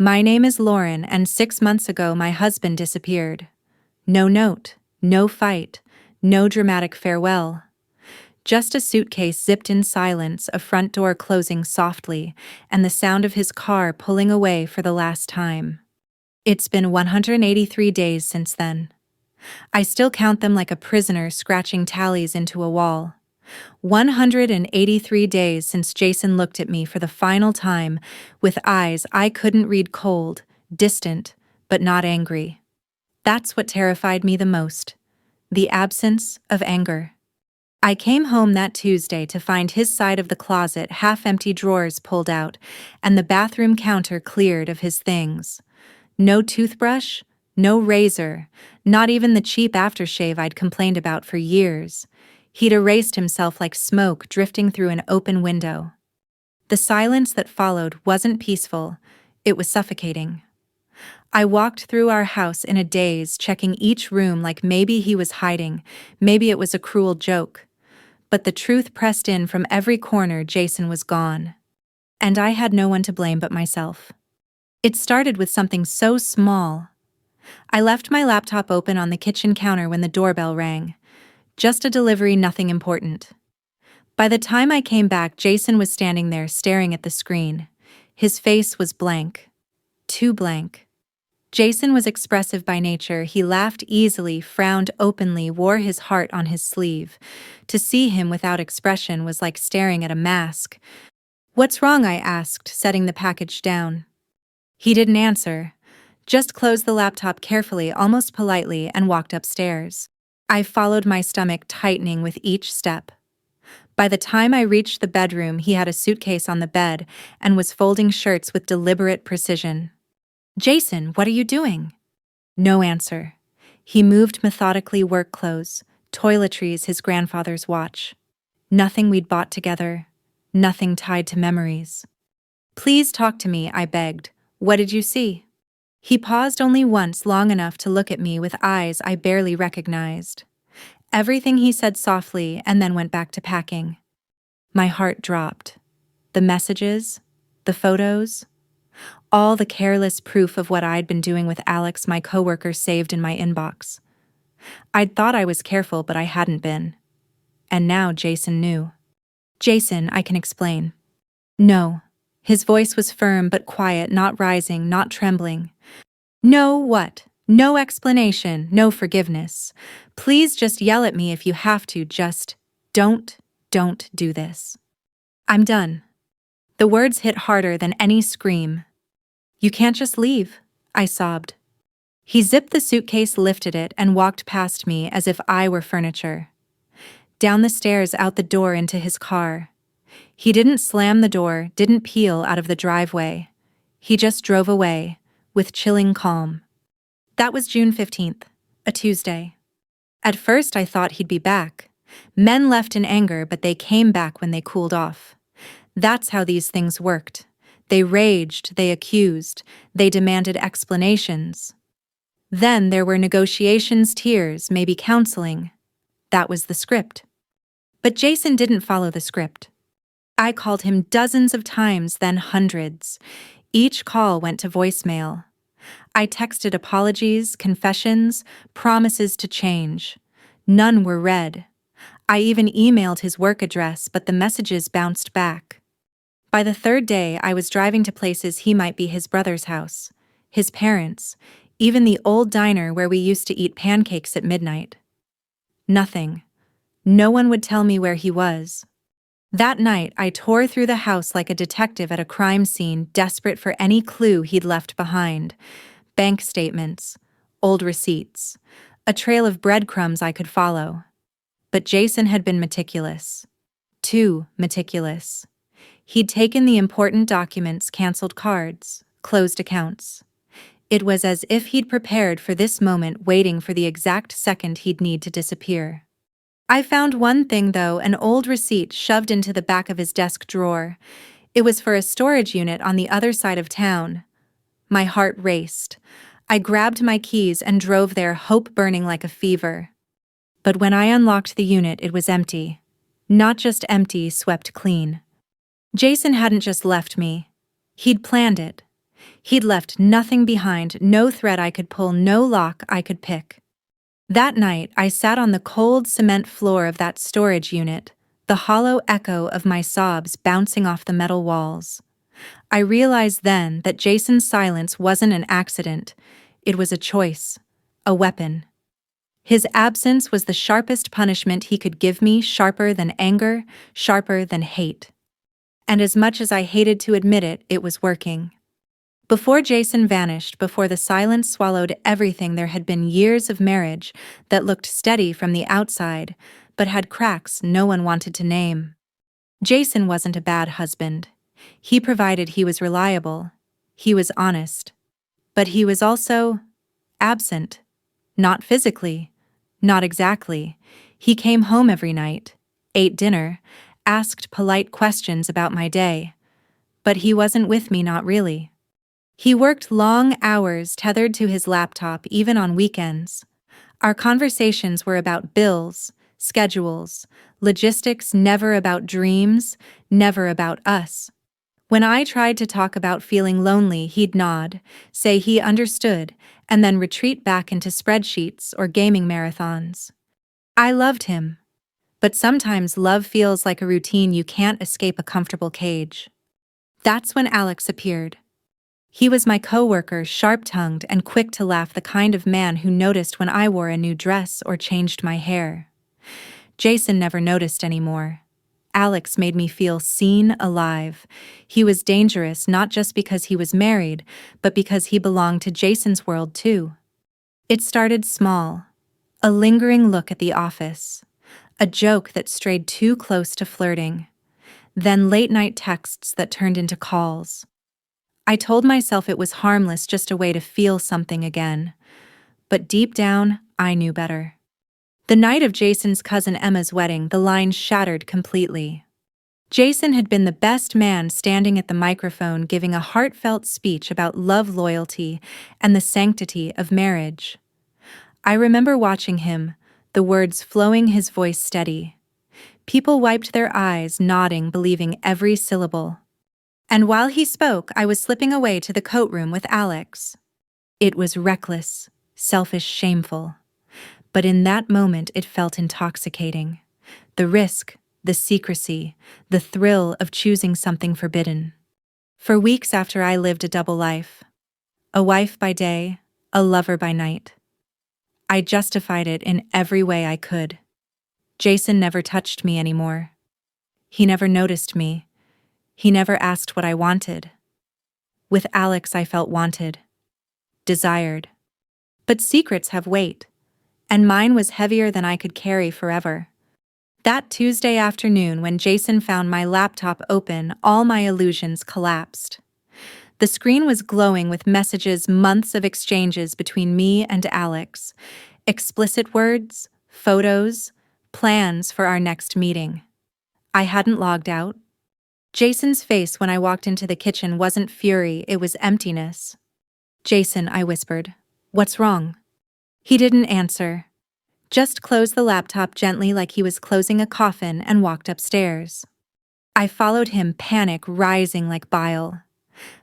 My name is Lauren, and 6 months ago my husband disappeared. No note, no fight, no dramatic farewell. Just a suitcase zipped in silence, a front door closing softly, and the sound of his car pulling away for the last time. It's been 183 days since then. I still count them like a prisoner scratching tallies into a wall. 183 days since Jason looked at me for the final time, with eyes I couldn't read, cold, distant, but not angry. That's what terrified me the most. The absence of anger. I came home that Tuesday to find his side of the closet half-empty, drawers pulled out, and the bathroom counter cleared of his things. No toothbrush, no razor, not even the cheap aftershave I'd complained about for years. He'd erased himself like smoke drifting through an open window. The silence that followed wasn't peaceful, it was suffocating. I walked through our house in a daze, checking each room like maybe he was hiding, maybe it was a cruel joke. But the truth pressed in from every corner: Jason was gone. And I had no one to blame but myself. It started with something so small. I left my laptop open on the kitchen counter when the doorbell rang. Just a delivery, nothing important. By the time I came back, Jason was standing there staring at the screen. His face was blank. Too blank. Jason was expressive by nature. He laughed easily, frowned openly, wore his heart on his sleeve. To see him without expression was like staring at a mask. "What's wrong?" I asked, setting the package down. He didn't answer, just closed the laptop carefully, almost politely, and walked upstairs. I followed, my stomach tightening with each step. By the time I reached the bedroom, he had a suitcase on the bed and was folding shirts with deliberate precision. "Jason, what are you doing?" No answer. He moved methodically, work clothes, toiletries, his grandfather's watch. Nothing we'd bought together, nothing tied to memories. "Please talk to me," I begged. "What did you see?" He paused only once, long enough to look at me with eyes I barely recognized. Everything he said softly, and then went back to packing. My heart dropped. The messages, the photos, all the careless proof of what I'd been doing with Alex, my coworker, saved in my inbox. I'd thought I was careful, but I hadn't been. And now Jason knew. "Jason, I can explain." "No." His voice was firm but quiet, not rising, not trembling. "No what? No explanation, no forgiveness. Please just yell at me if you have to, just don't do this. I'm done." The words hit harder than any scream. "You can't just leave," I sobbed. He zipped the suitcase, lifted it, and walked past me as if I were furniture. Down the stairs, out the door, into his car. He didn't slam the door, didn't peel out of the driveway. He just drove away, with chilling calm. That was June 15th, a Tuesday. At first I thought he'd be back. Men left in anger, but they came back when they cooled off. That's how these things worked. They raged, they accused, they demanded explanations. Then there were negotiations, tears, maybe counseling. That was the script. But Jason didn't follow the script. I called him dozens of times, then hundreds. Each call went to voicemail. I texted apologies, confessions, promises to change. None were read. I even emailed his work address, but the messages bounced back. By the third day, I was driving to places he might be: his brother's house, his parents', even the old diner where we used to eat pancakes at midnight. Nothing. No one would tell me where he was. That night, I tore through the house like a detective at a crime scene, desperate for any clue he'd left behind. Bank statements, old receipts, a trail of breadcrumbs I could follow. But Jason had been meticulous. Too meticulous. He'd taken the important documents, canceled cards, closed accounts. It was as if he'd prepared for this moment, waiting for the exact second he'd need to disappear. I found one thing, though, an old receipt shoved into the back of his desk drawer. It was for a storage unit on the other side of town. My heart raced. I grabbed my keys and drove there, hope burning like a fever. But when I unlocked the unit, it was empty. Not just empty, swept clean. Jason hadn't just left me. He'd planned it. He'd left nothing behind, no thread I could pull, no lock I could pick. That night, I sat on the cold cement floor of that storage unit, the hollow echo of my sobs bouncing off the metal walls. I realized then that Jason's silence wasn't an accident. It was a choice, a weapon. His absence was the sharpest punishment he could give me, sharper than anger, sharper than hate. And as much as I hated to admit it, it was working. Before Jason vanished, before the silence swallowed everything, there had been years of marriage that looked steady from the outside, but had cracks no one wanted to name. Jason wasn't a bad husband. He provided, he was reliable. He was honest. But he was also absent. Not physically. Not exactly. He came home every night, ate dinner, asked polite questions about my day. But he wasn't with me, not really. He worked long hours tethered to his laptop, even on weekends. Our conversations were about bills, schedules, logistics, never about dreams, never about us. When I tried to talk about feeling lonely, he'd nod, say he understood, and then retreat back into spreadsheets or gaming marathons. I loved him. But sometimes love feels like a routine. You can't escape a comfortable cage. That's when Alex appeared. He was my coworker, sharp-tongued and quick to laugh, the kind of man who noticed when I wore a new dress or changed my hair. Jason never noticed anymore. Alex made me feel seen, alive. He was dangerous not just because he was married, but because he belonged to Jason's world too. It started small. A lingering look at the office. A joke that strayed too close to flirting. Then late-night texts that turned into calls. I told myself it was harmless, just a way to feel something again. But deep down, I knew better. The night of Jason's cousin Emma's wedding, the line shattered completely. Jason had been the best man, standing at the microphone giving a heartfelt speech about love, loyalty, and the sanctity of marriage. I remember watching him, the words flowing, his voice steady. People wiped their eyes, nodding, believing every syllable. And while he spoke, I was slipping away to the coat room with Alex. It was reckless, selfish, shameful. But in that moment it felt intoxicating. The risk, the secrecy, the thrill of choosing something forbidden. For weeks after, I lived a double life. A wife by day, a lover by night. I justified it in every way I could. Jason never touched me anymore. He never noticed me. He never asked what I wanted. With Alex, I felt wanted, desired. But secrets have weight, and mine was heavier than I could carry forever. That Tuesday afternoon, when Jason found my laptop open, all my illusions collapsed. The screen was glowing with messages, months of exchanges between me and Alex. Explicit words, photos, plans for our next meeting. I hadn't logged out. Jason's face when I walked into the kitchen wasn't fury, it was emptiness. "Jason," I whispered. "What's wrong?" He didn't answer. Just closed the laptop gently like he was closing a coffin and walked upstairs. I followed him, panic rising like bile.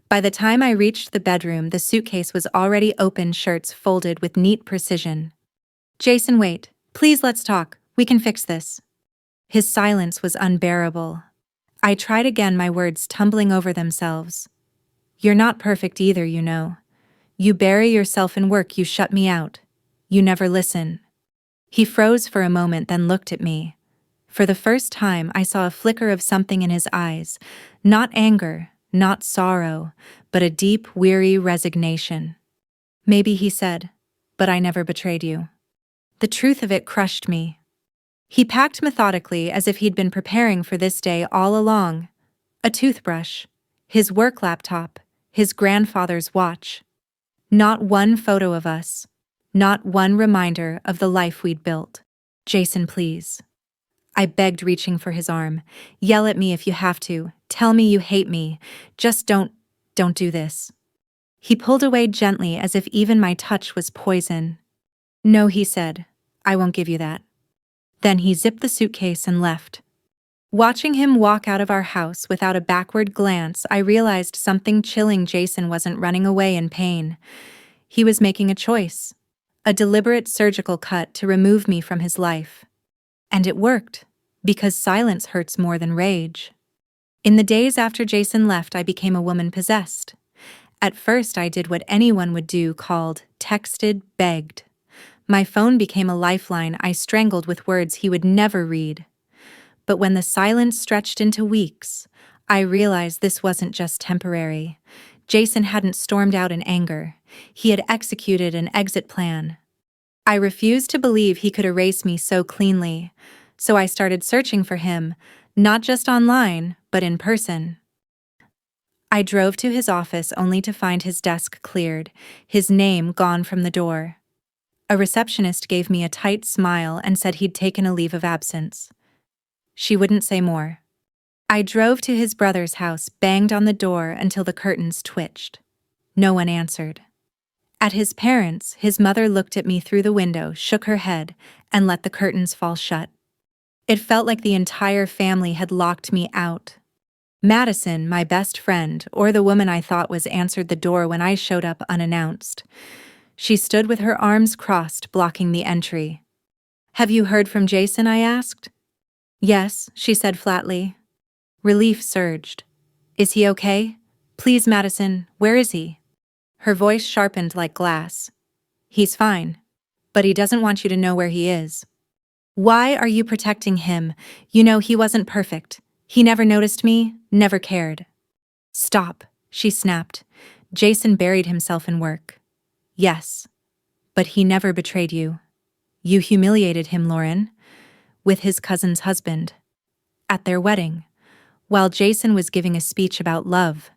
By the time I reached the bedroom, the suitcase was already open, shirts folded with neat precision. "Jason, wait. Please, let's talk. We can fix this." His silence was unbearable. I tried again, my words tumbling over themselves. "You're not perfect either, you know. You bury yourself in work, you shut me out. You never listen." He froze for a moment, then looked at me. For the first time, I saw a flicker of something in his eyes. Not anger, not sorrow, but a deep, weary resignation. "Maybe," he said, "but I never betrayed you." The truth of it crushed me. He packed methodically, as if he'd been preparing for this day all along. A toothbrush, his work laptop, his grandfather's watch. Not one photo of us. Not one reminder of the life we'd built. "Jason, please." I begged, reaching for his arm. "Yell at me if you have to. Tell me you hate me. Just don't do this." He pulled away gently, as if even my touch was poison. "No," he said. "I won't give you that." Then he zipped the suitcase and left. Watching him walk out of our house without a backward glance, I realized something chilling. Jason wasn't running away in pain. He was making a choice. A deliberate surgical cut to remove me from his life. And it worked, because silence hurts more than rage. In the days after Jason left, I became a woman possessed. At first, I did what anyone would do, called, texted, begged. My phone became a lifeline I strangled with words he would never read. But when the silence stretched into weeks, I realized this wasn't just temporary. Jason hadn't stormed out in anger. He had executed an exit plan. I refused to believe he could erase me so cleanly, so I started searching for him, not just online, but in person. I drove to his office only to find his desk cleared, his name gone from the door. A receptionist gave me a tight smile and said he'd taken a leave of absence. She wouldn't say more. I drove to his brother's house, banged on the door until the curtains twitched. No one answered. At his parents', his mother looked at me through the window, shook her head, and let the curtains fall shut. It felt like the entire family had locked me out. Madison, my best friend, or the woman I thought was, answered the door when I showed up unannounced. She stood with her arms crossed, blocking the entry. "Have you heard from Jason?" I asked. "Yes," she said flatly. Relief surged. "Is he okay? Please, Madison, where is he?" Her voice sharpened like glass. "He's fine. But he doesn't want you to know where he is." "Why are you protecting him? You know he wasn't perfect. He never noticed me, never cared." "Stop," she snapped. "Jason buried himself in work." "Yes. But he never betrayed you. You humiliated him, Lauren, with his cousin's husband. At their wedding, while Jason was giving a speech about love.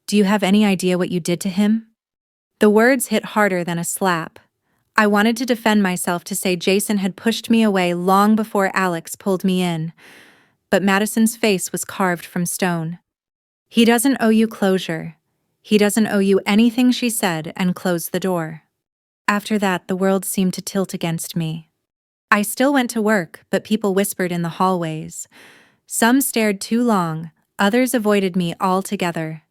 Do you have any idea what you did to him?" The words hit harder than a slap. I wanted to defend myself, to say Jason had pushed me away long before Alex pulled me in. But Madison's face was carved from stone. "He doesn't owe you closure. He doesn't owe you anything," she said, and closed the door. After that, the world seemed to tilt against me. I still went to work, but people whispered in the hallways. Some stared too long, others avoided me altogether.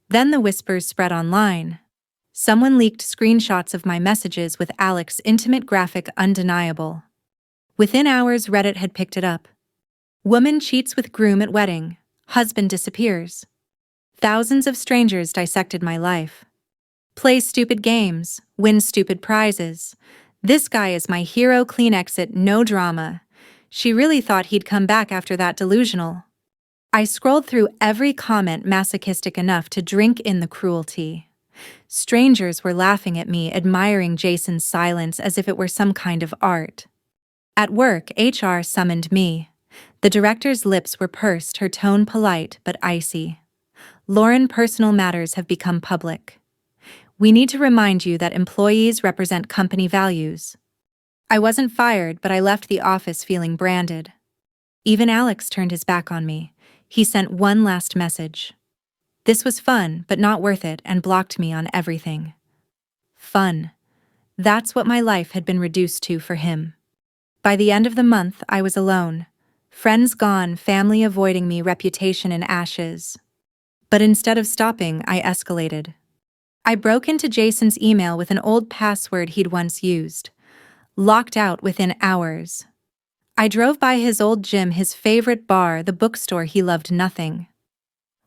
Then the whispers spread online. Someone leaked screenshots of my messages with Alex's intimate graphic undeniable. Within hours, Reddit had picked it up. Woman cheats with groom at wedding. Husband disappears. Thousands of strangers dissected my life. Plays stupid games, wins stupid prizes. This guy is my hero, clean exit, no drama. She really thought he'd come back after that, delusional. I scrolled through every comment masochistic enough to drink in the cruelty. Strangers were laughing at me, admiring Jason's silence as if it were some kind of art. At work, HR summoned me. The director's lips were pursed, her tone polite but icy. "Lauren, personal matters have become public. We need to remind you that employees represent company values." I wasn't fired, but I left the office feeling branded. Even Alex turned his back on me. He sent one last message. This was fun, but not worth it, and blocked me on everything. Fun. That's what my life had been reduced to for him. By the end of the month, I was alone. Friends gone, family avoiding me, reputation in ashes. But instead of stopping, I escalated. I broke into Jason's email with an old password he'd once used. Locked out within hours. I drove by his old gym, his favorite bar, the bookstore he loved nothing.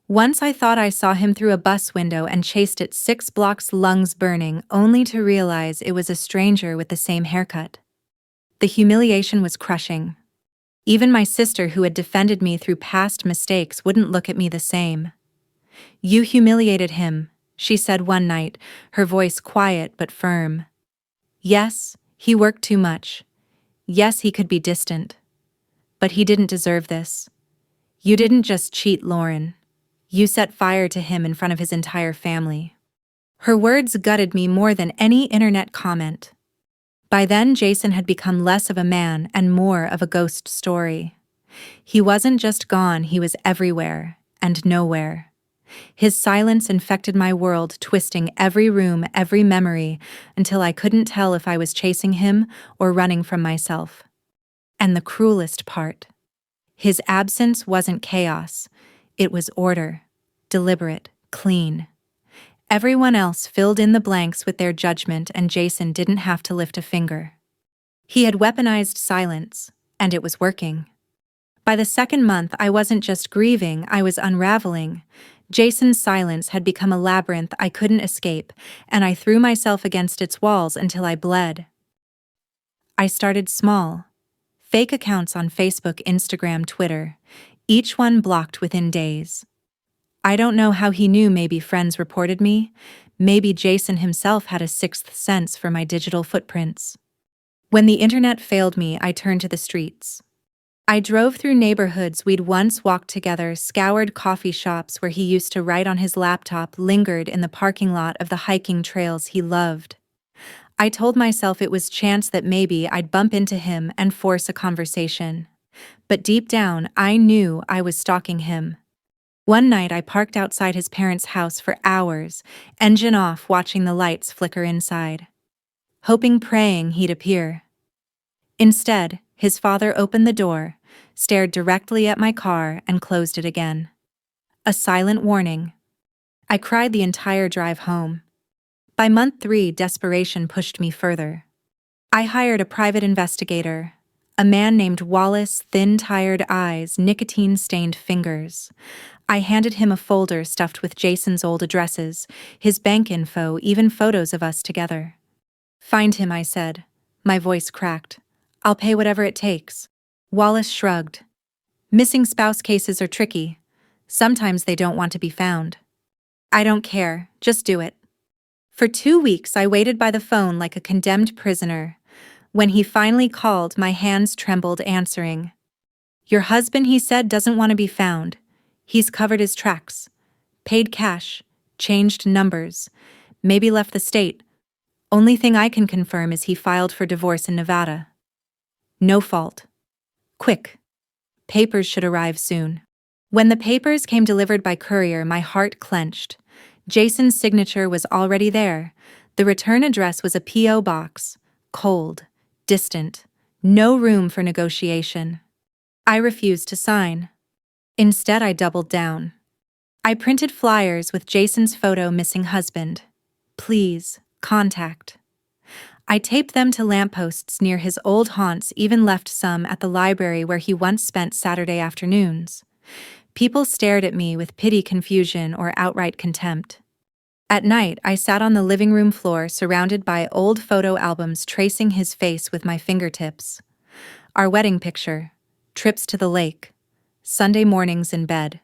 Once I thought I saw him through a bus window and chased it 6 blocks, lungs burning, only to realize it was a stranger with the same haircut. The humiliation was crushing. Even my sister, who had defended me through past mistakes, wouldn't look at me the same. "You humiliated him," she said one night, her voice quiet but firm. "Yes, he worked too much. Yes, he could be distant. But he didn't deserve this. You didn't just cheat, Lauren. You set fire to him in front of his entire family." Her words gutted me more than any internet comment. By then, Jason had become less of a man and more of a ghost story. He wasn't just gone, he was everywhere and nowhere. His silence infected my world, twisting every room, every memory, until I couldn't tell if I was chasing him or running from myself. And the cruelest part, His absence wasn't chaos. It was order. Deliberate. Clean. Everyone else filled in the blanks with their judgment, and Jason didn't have to lift a finger. He had weaponized silence, and it was working. By the second month, I wasn't just grieving, I was unraveling. Jason's silence had become a labyrinth I couldn't escape, and I threw myself against its walls until I bled. I started small. Fake accounts on Facebook, Instagram, Twitter, each one blocked within days. I don't know how he knew. Maybe friends reported me. Maybe Jason himself had a sixth sense for my digital footprints. When the internet failed me, I turned to the streets. I drove through neighborhoods we'd once walked together, scoured coffee shops where he used to write on his laptop, lingered in the parking lot of the hiking trails he loved. I told myself it was chance that maybe I'd bump into him and force a conversation. But deep down, I knew I was stalking him. One night I parked outside his parents' house for hours, engine off, watching the lights flicker inside. Hoping, praying he'd appear. Instead, his father opened the door, stared directly at my car, and closed it again. A silent warning. I cried the entire drive home. By month 3, desperation pushed me further. I hired a private investigator, a man named Wallace, thin, tired eyes, nicotine-stained fingers. I handed him a folder stuffed with Jason's old addresses, his bank info, even photos of us together. "Find him," I said. My voice cracked. "I'll pay whatever it takes." Wallace shrugged. "Missing spouse cases are tricky. Sometimes they don't want to be found." "I don't care. Just do it." For 2 weeks I waited by the phone like a condemned prisoner. When he finally called, my hands trembled answering. "Your husband," he said, "doesn't want to be found. He's covered his tracks. Paid cash. Changed numbers. Maybe left the state. Only thing I can confirm is he filed for divorce in Nevada. No fault. Quick. Papers should arrive soon." When the papers came delivered by courier, my heart clenched. Jason's signature was already there. The return address was a P.O. box. Cold. Distant. No room for negotiation. I refused to sign. Instead, I doubled down. I printed flyers with Jason's photo, missing husband. Please, contact. I taped them to lampposts near his old haunts, even left some at the library where he once spent Saturday afternoons. People stared at me with pity, confusion, or outright contempt. At night, I sat on the living room floor surrounded by old photo albums, tracing his face with my fingertips. Our wedding picture, trips to the lake, Sunday mornings in bed.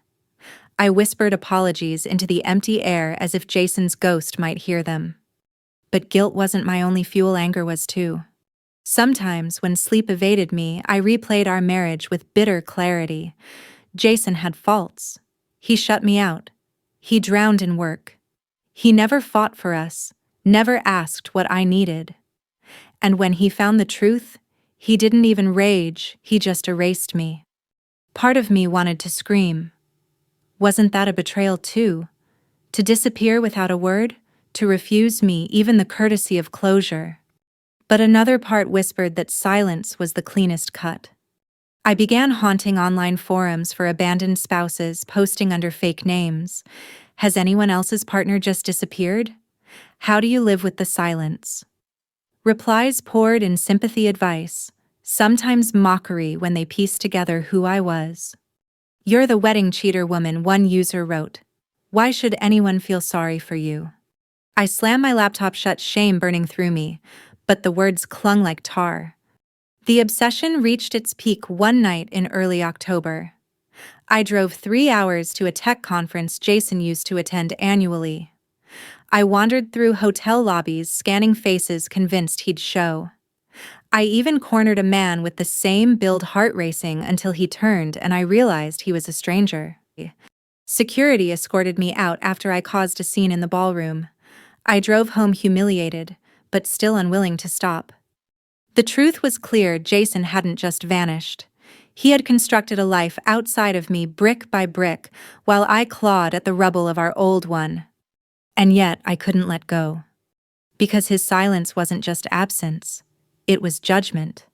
I whispered apologies into the empty air as if Jason's ghost might hear them. But guilt wasn't my only fuel, anger was too. Sometimes, when sleep evaded me, I replayed our marriage with bitter clarity. Jason had faults. He shut me out. He drowned in work. He never fought for us, never asked what I needed. And when he found the truth, he didn't even rage, he just erased me. Part of me wanted to scream. Wasn't that a betrayal too? To disappear without a word? To refuse me even the courtesy of closure? But another part whispered that silence was the cleanest cut. I began haunting online forums for abandoned spouses, posting under fake names. Has anyone else's partner just disappeared? How do you live with the silence? Replies poured in sympathy, advice, sometimes mockery when they pieced together who I was. "You're the wedding cheater woman," one user wrote. "Why should anyone feel sorry for you?" I slammed my laptop shut, shame burning through me, but the words clung like tar. The obsession reached its peak one night in early October. I drove 3 hours to a tech conference Jason used to attend annually. I wandered through hotel lobbies, scanning faces, convinced he'd show. I even cornered a man with the same build, heart racing, until he turned and I realized he was a stranger. Security escorted me out after I caused a scene in the ballroom. I drove home humiliated, but still unwilling to stop. The truth was clear: Jason hadn't just vanished. He had constructed a life outside of me, brick by brick, while I clawed at the rubble of our old one. And yet I couldn't let go. Because his silence wasn't just absence, it was judgment.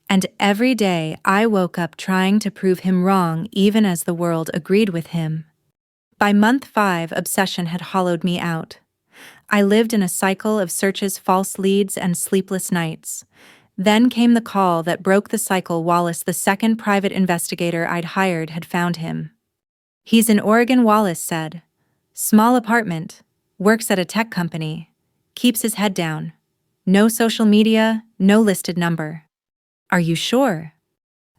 And every day I woke up trying to prove him wrong even as the world agreed with him. By month 5, obsession had hollowed me out. I lived in a cycle of searches, false leads, and sleepless nights. Then came the call that broke the cycle. Wallace, the second private investigator I'd hired, had found him. "He's in Oregon," Wallace said. "Small apartment, works at a tech company, keeps his head down. No social media, no listed number." "Are you sure?"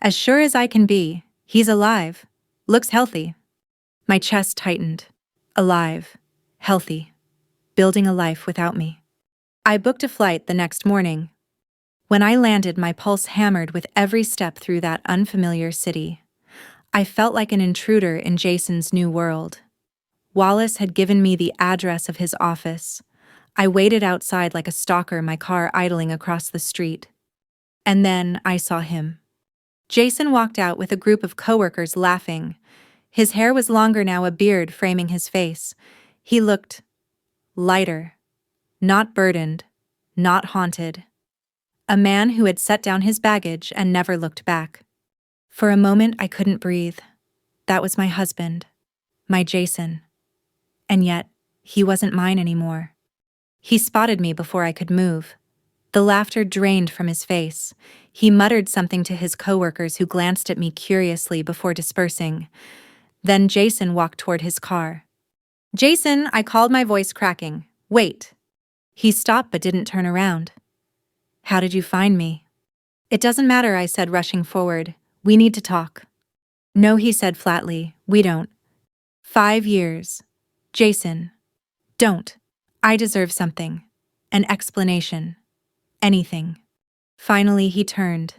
"As sure as I can be. He's alive. Looks healthy." My chest tightened. Alive. Healthy. Building a life without me. I booked a flight the next morning. When I landed, my pulse hammered with every step through that unfamiliar city. I felt like an intruder in Jason's new world. Wallace had given me the address of his office. I waited outside like a stalker, my car idling across the street. And then I saw him. Jason walked out with a group of coworkers laughing. His hair was longer now, a beard framing his face. He looked lighter, not burdened, not haunted. A man who had set down his baggage and never looked back. For a moment I couldn't breathe. That was my husband, my Jason. And yet, he wasn't mine anymore. He spotted me before I could move. The laughter drained from his face. He muttered something to his coworkers who glanced at me curiously before dispersing. Then Jason walked toward his car. "Jason," I called, my voice cracking. "Wait." He stopped but didn't turn around. "How did you find me?" "It doesn't matter," I said, rushing forward. "We need to talk." "No," he said flatly, "we don't." 5 years. Jason. Don't. I deserve something. An explanation. Anything. Finally he turned.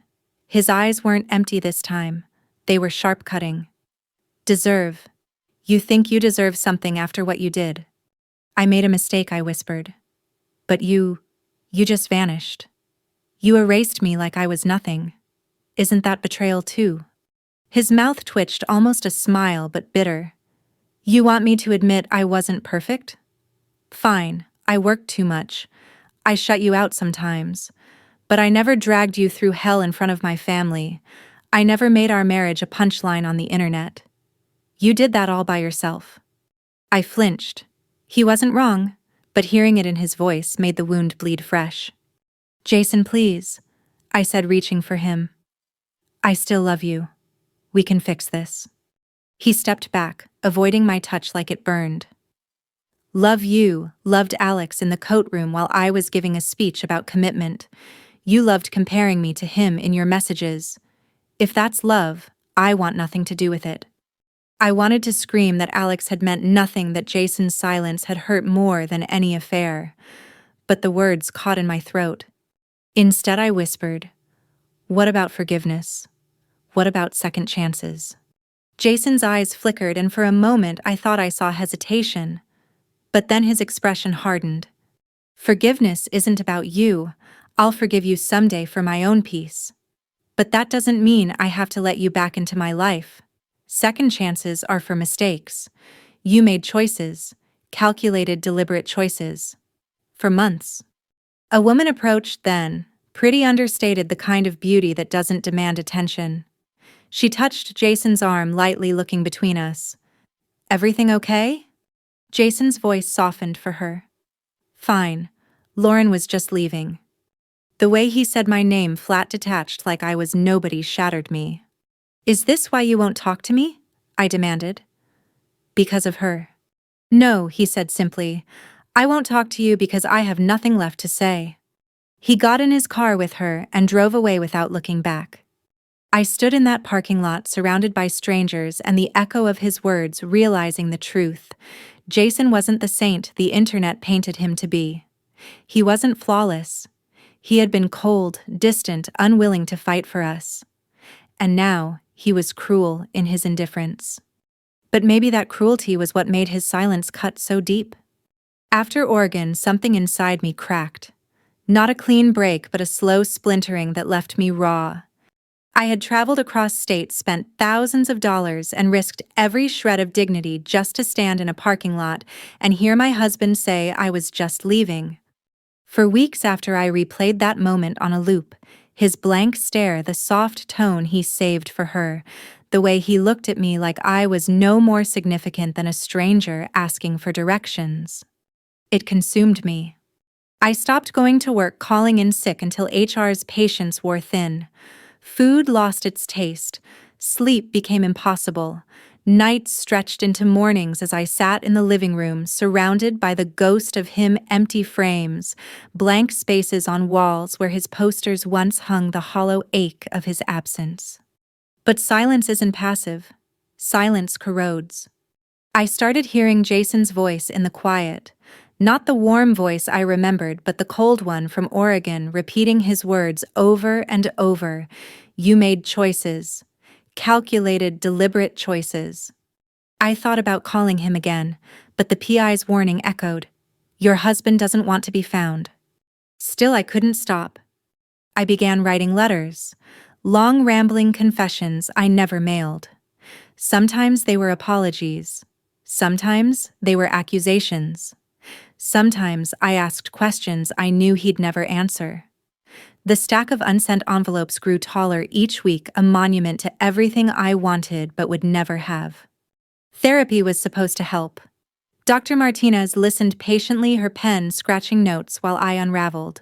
His eyes weren't empty this time. They were sharp-cutting. "Deserve. You think you deserve something after what you did?" "I made a mistake," I whispered. "But you just vanished. You erased me like I was nothing. Isn't that betrayal too?" His mouth twitched, almost a smile, but bitter. "You want me to admit I wasn't perfect? Fine, I worked too much. I shut you out sometimes. But I never dragged you through hell in front of my family. I never made our marriage a punchline on the internet. You did that all by yourself." I flinched. He wasn't wrong, but hearing it in his voice made the wound bleed fresh. "Jason, please," I said, reaching for him. "I still love you. We can fix this." He stepped back, avoiding my touch like it burned. "Love you," loved Alex in the coat room while I was giving a speech about commitment. "You loved comparing me to him in your messages. If that's love, I want nothing to do with it." I wanted to scream that Alex had meant nothing, that Jason's silence had hurt more than any affair. But the words caught in my throat. Instead I whispered, "What about forgiveness? What about second chances?" Jason's eyes flickered, and for a moment I thought I saw hesitation. But then his expression hardened. "Forgiveness isn't about you. I'll forgive you someday for my own peace. But that doesn't mean I have to let you back into my life. Second chances are for mistakes. You made choices, calculated, deliberate choices. For months." A woman approached then, pretty, understated, the kind of beauty that doesn't demand attention. She touched Jason's arm lightly, looking between us. "Everything okay?" Jason's voice softened for her. "Fine. Lauren was just leaving." The way he said my name, flat, detached, like I was nobody, shattered me. "Is this why you won't talk to me?" I demanded. "Because of her." "No," he said simply. "I won't talk to you because I have nothing left to say." He got in his car with her and drove away without looking back. I stood in that parking lot, surrounded by strangers, and the echo of his words, realizing the truth. Jason wasn't the saint the internet painted him to be. He wasn't flawless. He had been cold, distant, unwilling to fight for us. And now, he was cruel in his indifference. But maybe that cruelty was what made his silence cut so deep. After Oregon, something inside me cracked. Not a clean break, but a slow splintering that left me raw. I had traveled across states, spent thousands of dollars, and risked every shred of dignity just to stand in a parking lot and hear my husband say I was just leaving. For weeks after, I replayed that moment on a loop, His blank stare, the soft tone he saved for her, the way he looked at me like I was no more significant than a stranger asking for directions. It consumed me. I stopped going to work calling in sick until HR's patience wore thin. Food lost its taste. Sleep became impossible. Nights stretched into mornings as I sat in the living room, surrounded by the ghost of him, empty frames, blank spaces on walls where his posters once hung, the hollow ache of his absence. But silence isn't passive. Silence corrodes. I started hearing Jason's voice in the quiet. Not the warm voice I remembered, but the cold one from Oregon, repeating his words over and over. You made choices. Calculated, deliberate choices. I thought about calling him again, but the PI's warning echoed. Your husband doesn't want to be found. Still, I couldn't stop. I began writing letters. Long, rambling confessions I never mailed. Sometimes they were apologies. Sometimes they were accusations. Sometimes I asked questions I knew he'd never answer. The stack of unsent envelopes grew taller each week, a monument to everything I wanted but would never have. Therapy was supposed to help. Dr. Martinez listened patiently, her pen scratching notes while I unraveled.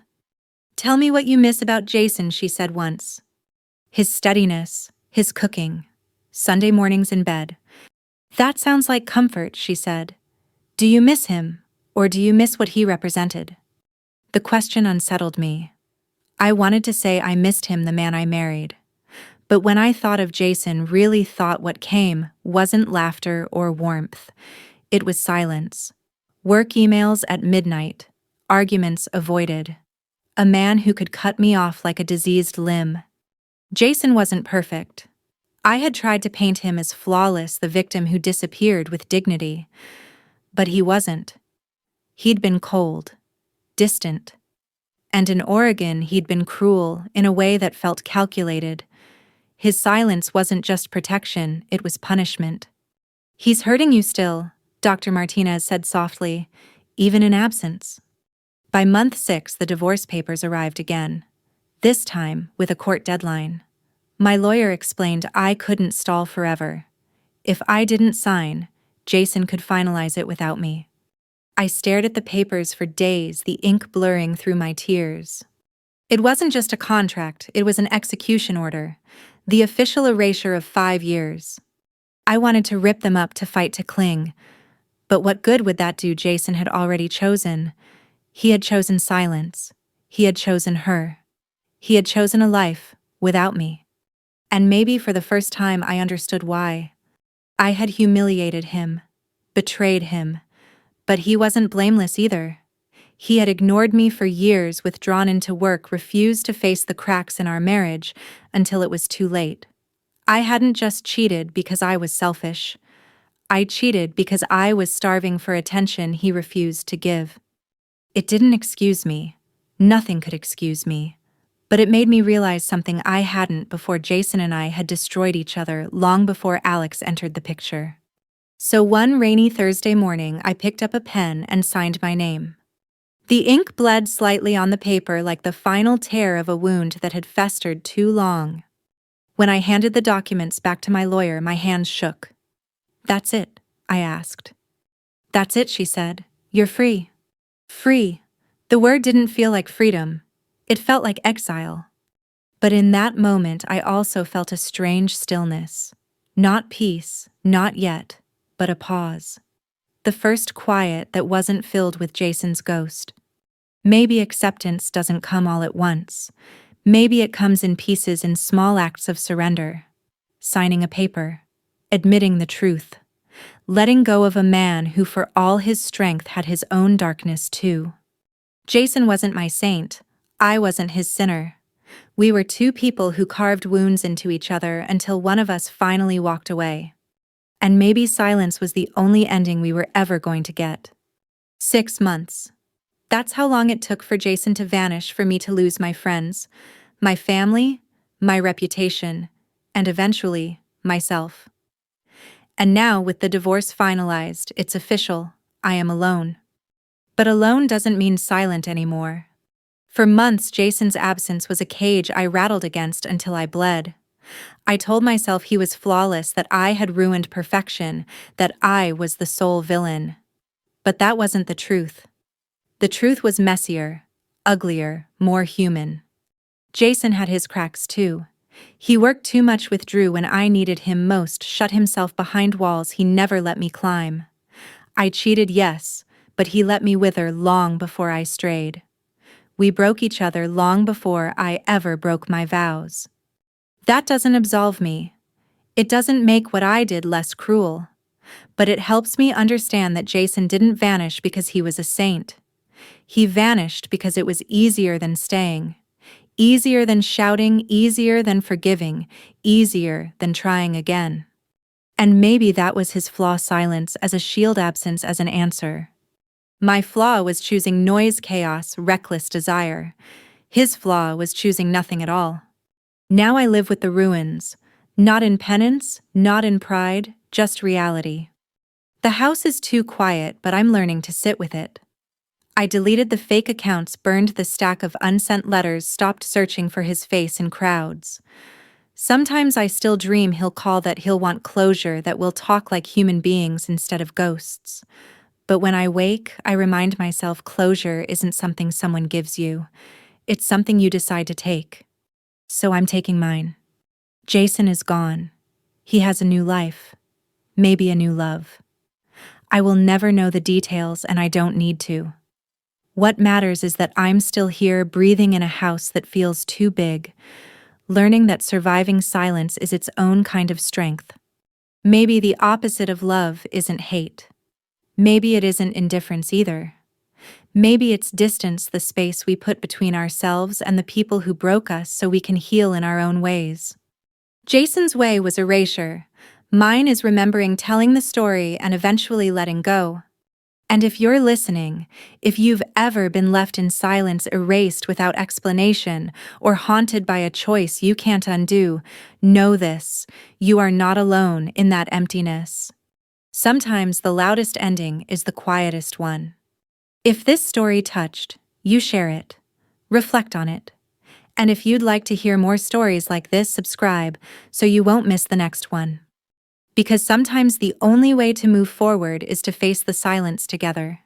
Tell me what you miss about Jason, she said once. His steadiness, his cooking, Sunday mornings in bed. That sounds like comfort, she said. Do you miss him, or do you miss what he represented? The question unsettled me. I wanted to say I missed him, the man I married. But when I thought of Jason, really thought, what came wasn't laughter or warmth. It was silence. Work emails at midnight. Arguments avoided. A man who could cut me off like a diseased limb. Jason wasn't perfect. I had tried to paint him as flawless, the victim who disappeared with dignity. But he wasn't. He'd been cold, distant. And in Oregon, he'd been cruel in a way that felt calculated. His silence wasn't just protection, it was punishment. He's hurting you still, Dr. Martinez said softly, even in absence. By month 6, the divorce papers arrived again. This time, with a court deadline. My lawyer explained I couldn't stall forever. If I didn't sign, Jason could finalize it without me. I stared at the papers for days, the ink blurring through my tears. It wasn't just a contract, it was an execution order, the official erasure of 5 years. I wanted to rip them up, to fight, to cling. But what good would that do? Jason had already chosen. He had chosen silence. He had chosen her. He had chosen a life without me. And maybe for the first time I understood why. I had humiliated him, betrayed him. But he wasn't blameless either. He had ignored me for years, withdrawn into work, refused to face the cracks in our marriage until it was too late. I hadn't just cheated because I was selfish. I cheated because I was starving for attention he refused to give. It didn't excuse me. Nothing could excuse me. But it made me realize something I hadn't before. Jason and I had destroyed each other long before Alex entered the picture. So one rainy Thursday morning, I picked up a pen and signed my name. The ink bled slightly on the paper, like the final tear of a wound that had festered too long. When I handed the documents back to my lawyer, my hands shook. That's it, I asked. That's it, she said. You're free. Free. The word didn't feel like freedom. It felt like exile. But in that moment, I also felt a strange stillness. Not peace, not yet. But a pause. The first quiet that wasn't filled with Jason's ghost. Maybe acceptance doesn't come all at once. Maybe it comes in pieces, in small acts of surrender. Signing a paper. Admitting the truth. Letting go of a man who, for all his strength, had his own darkness too. Jason wasn't my saint. I wasn't his sinner. We were two people who carved wounds into each other until one of us finally walked away. And maybe silence was the only ending we were ever going to get. 6 months. That's how long it took for Jason to vanish, for me to lose my friends, my family, my reputation, and eventually, myself. And now, with the divorce finalized, it's official. I am alone. But alone doesn't mean silent anymore. For months, Jason's absence was a cage I rattled against until I bled. I told myself he was flawless, that I had ruined perfection, that I was the sole villain. But that wasn't the truth. The truth was messier, uglier, more human. Jason had his cracks too. He worked too much, withdrew when I needed him most, shut himself behind walls he never let me climb. I cheated, yes, but he let me wither long before I strayed. We broke each other long before I ever broke my vows. That doesn't absolve me. It doesn't make what I did less cruel. But it helps me understand that Jason didn't vanish because he was a saint. He vanished because it was easier than staying. Easier than shouting, easier than forgiving, easier than trying again. And maybe that was his flaw: silence as a shield, absence as an answer. My flaw was choosing noise, chaos, reckless desire. His flaw was choosing nothing at all. Now I live with the ruins, not in penance, not in pride, just reality. The house is too quiet, but I'm learning to sit with it. I deleted the fake accounts, burned the stack of unsent letters, stopped searching for his face in crowds. Sometimes I still dream he'll call, that he'll want closure, that we'll talk like human beings instead of ghosts. But when I wake, I remind myself closure isn't something someone gives you. It's something you decide to take. So I'm taking mine. Jason is gone. He has a new life. Maybe a new love. I will never know the details, and I don't need to. What matters is that I'm still here, breathing in a house that feels too big, learning that surviving silence is its own kind of strength. Maybe the opposite of love isn't hate. Maybe it isn't indifference either. Maybe it's distance, the space we put between ourselves and the people who broke us so we can heal in our own ways. Jason's way was erasure. Mine is remembering, telling the story, and eventually letting go. And if you're listening, if you've ever been left in silence, erased without explanation, or haunted by a choice you can't undo, know this: you are not alone in that emptiness. Sometimes the loudest ending is the quietest one. If this story touched, you share it. Reflect on it. And if you'd like to hear more stories like this, subscribe so you won't miss the next one. Because sometimes the only way to move forward is to face the silence together.